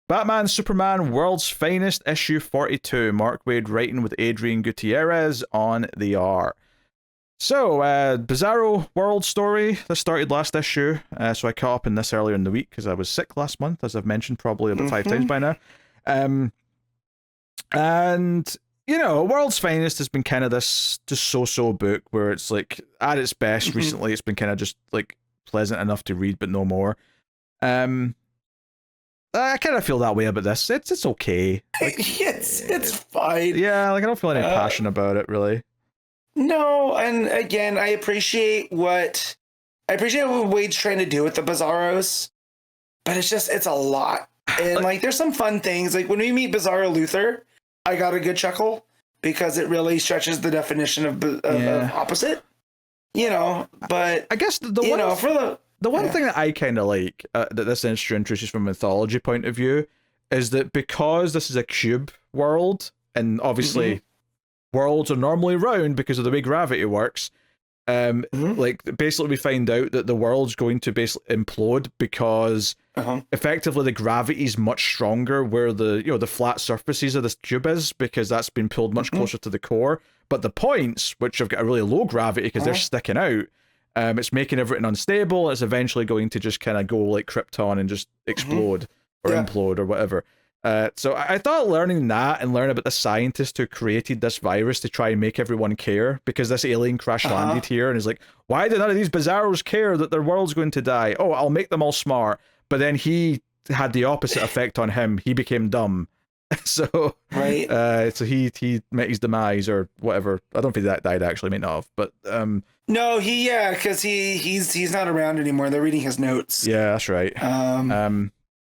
Batman Superman World's Finest issue 42. Mark Waid writing with Adrian Gutierrez on the art. So, Bizarro World story. This started last issue, so I caught up in this earlier in the week because I was sick last month, as I've mentioned probably about 5 times by now. And, you know, World's Finest has been kind of this just so-so book where it's like, at its best recently, it's been kind of just like pleasant enough to read, but no more. I kind of feel that way about this. It's okay. Like, it's fine. Yeah, like I don't feel any passion about it really. No, and again, I appreciate what Wade's trying to do with the Bizarros, but it's a lot. And like there's some fun things. Like when we meet Bizarro Luthor, I got a good chuckle because it really stretches the definition of opposite. You know, but I guess the one thing that I kind of like that this introduces from a mythology point of view is that because this is a cube world, and obviously worlds are normally round because of the way gravity works, like basically we find out that the world's going to basically implode because effectively the gravity is much stronger where the flat surfaces of this cube is, because that's been pulled much closer to the core. But the points, which have got a really low gravity because they're sticking out, it's making everything unstable. It's eventually going to just kind of go like Krypton and just explode or implode or whatever. So I thought learning that and learning about the scientist who created this virus to try and make everyone care, because this alien crash landed here and is like, why do none of these Bizarros care that their world's going to die? Oh, I'll make them all smart. But then he had the opposite effect on him. He became dumb. So so he met his demise or whatever. I don't think that died actually, may not have, but no, because he's not around anymore. They're reading his notes. Yeah, that's right.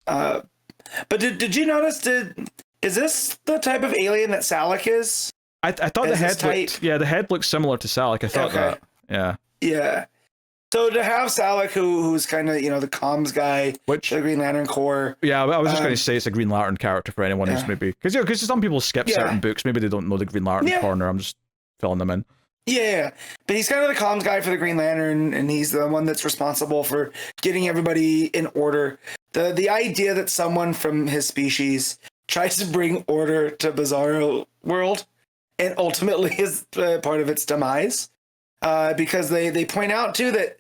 But did you notice? Is this the type of alien that Salak is? I thought the head looked similar to Salak. I thought that. Yeah. So to have Salak, who's kind of the comms guy, the Green Lantern Corps. Yeah, I was just going to say it's a Green Lantern character for anyone who's maybe because some people skip certain books. Maybe they don't know the Green Lantern corner. I'm just filling them in. Yeah, but he's kind of the comms guy for the Green Lantern, and he's the one that's responsible for getting everybody in order. The idea that someone from his species tries to bring order to Bizarro World and ultimately is part of its demise, because they point out too that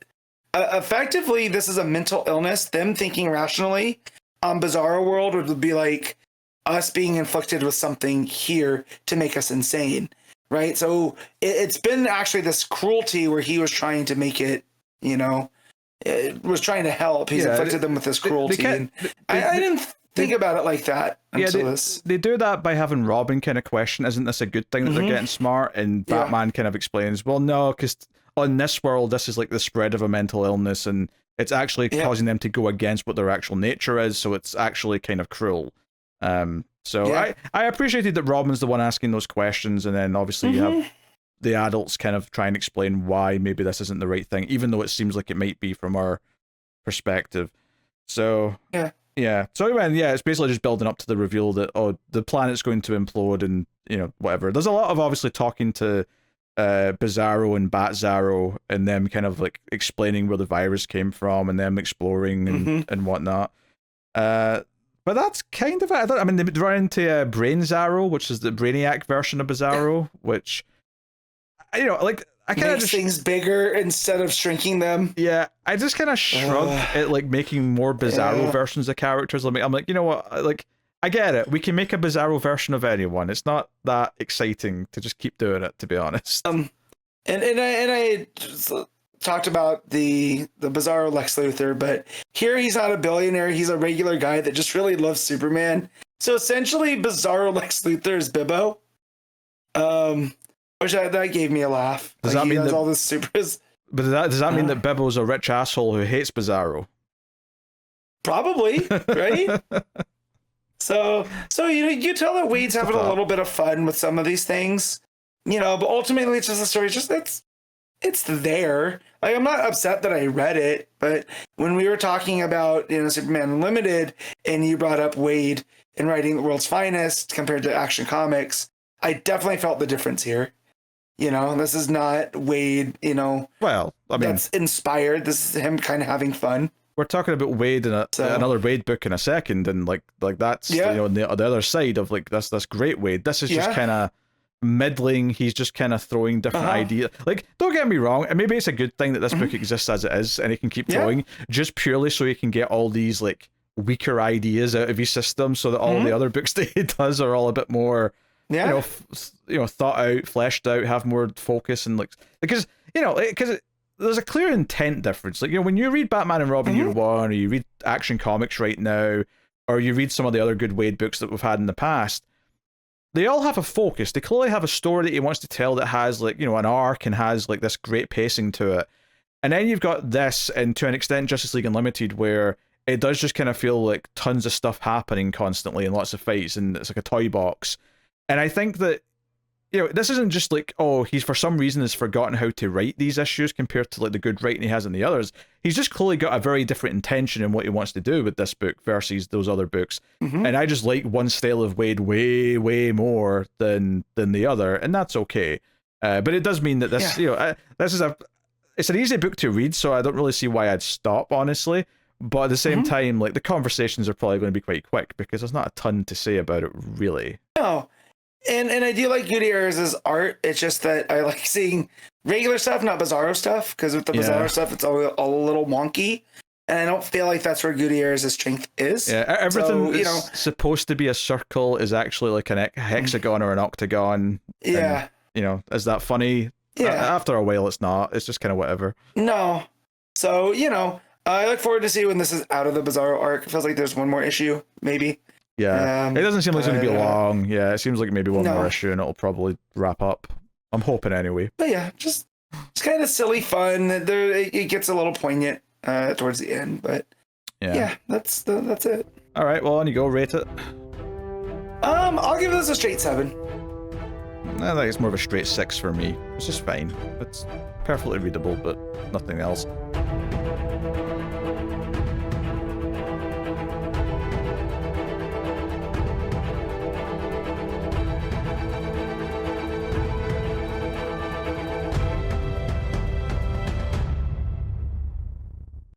effectively this is a mental illness. Them thinking rationally on Bizarro World would be like us being inflicted with something here to make us insane. Right, so it's been actually this cruelty where he was trying to make it, it was trying to help. He's inflicted them with this cruelty. I didn't think about it like that until this. They do that by having Robin kind of question, isn't this a good thing that they're getting smart? And Batman kind of explains, well, no, because on this world, this is like the spread of a mental illness, and it's actually causing them to go against what their actual nature is, so it's actually kind of cruel. I appreciated that Robin's the one asking those questions, and then obviously you have the adults kind of try and explain why maybe this isn't the right thing, even though it seems like it might be from our perspective. So So it's basically just building up to the reveal that the planet's going to implode and whatever. There's a lot of obviously talking to Bizarro and Batzarro and them kind of like explaining where the virus came from and them exploring and whatnot. But that's kind of it. They run into Brain Zarro, which is the Brainiac version of Bizarro, which, I kind of makes things bigger instead of shrinking them. Yeah, I just kind of shrug at like making more Bizarro versions of characters. I'm like, you know what? Like, I get it. We can make a Bizarro version of anyone. It's not that exciting to just keep doing it, to be honest. And I just talked about the Bizarro Lex Luthor, but here he's not a billionaire. He's a regular guy that just really loves Superman. So essentially, Bizarro Lex Luthor is Bibbo, which that gave me a laugh. Does that mean all this supers? But does that mean that Bibbo's a rich asshole who hates Bizarro? Probably, right? So you tell that Wade's having a little bit of fun with some of these things, but ultimately it's just a story. It's there. Like, I'm not upset that I read it, but when we were talking about Superman Unlimited and you brought up Waid and writing The World's Finest compared to Action Comics, I definitely felt the difference here. This is not Waid, Well, that's inspired. This is him kind of having fun. we're talking about Wade and another Wade book in a second, and like that's you know the other side of like this great Wade. This is just kind of middling. He's just kind of throwing different ideas. Like, don't get me wrong, and maybe it's a good thing that this book exists as it is, and he can keep throwing just purely so he can get all these like weaker ideas out of his system, so that all the other books that he does are all a bit more you know thought out, fleshed out, have more focus, and like because there's a clear intent difference. Like, you know, when you read Batman and Robin Year One, or you read Action Comics right now, or you read some of the other good Wade books that we've had in the past, they all have a focus. They clearly have a story that he wants to tell that has like, you know, an arc and has like this great pacing to it. And then you've got this, and to an extent Justice League Unlimited, where it does just kind of feel like tons of stuff happening constantly and lots of fights, and it's like a toy box. And I think that, you know, this isn't just like, oh, he's for some reason has forgotten how to write these issues compared to like the good writing he has in the others. He's just clearly got a very different intention in what he wants to do with this book versus those other books. And I just like one style of Wade way more than the other, and that's okay. But it does mean that this, you know, this is it's an easy book to read, so I don't really see why I'd stop, honestly. But at the same time, like, the conversations are probably going to be quite quick because there's not a ton to say about it, really. No. And I do like Gutierrez's art. It's just that I like seeing regular stuff, not Bizarro stuff, because with the Bizarro stuff, it's all a little wonky. And I don't feel like that's where Gutierrez's strength is. Yeah, everything that's supposed to be a circle is actually like a hexagon or an octagon. Yeah. And, you know, is that funny? Yeah. After a while, it's not. It's just kind of whatever. No. So, you know, I look forward to see when this is out of the Bizarro arc. It feels like there's one more issue, maybe. Yeah, it doesn't seem like it's going to be long. Yeah, it seems like maybe one more issue and it'll probably wrap up. I'm hoping anyway. But yeah, just it's kind of silly fun. It gets a little poignant towards the end, but yeah, that's it. All right, well, on you go. Rate it. I'll give this a straight 7. I think it's more of a straight 6 for me. It's just fine. It's perfectly readable, but nothing else.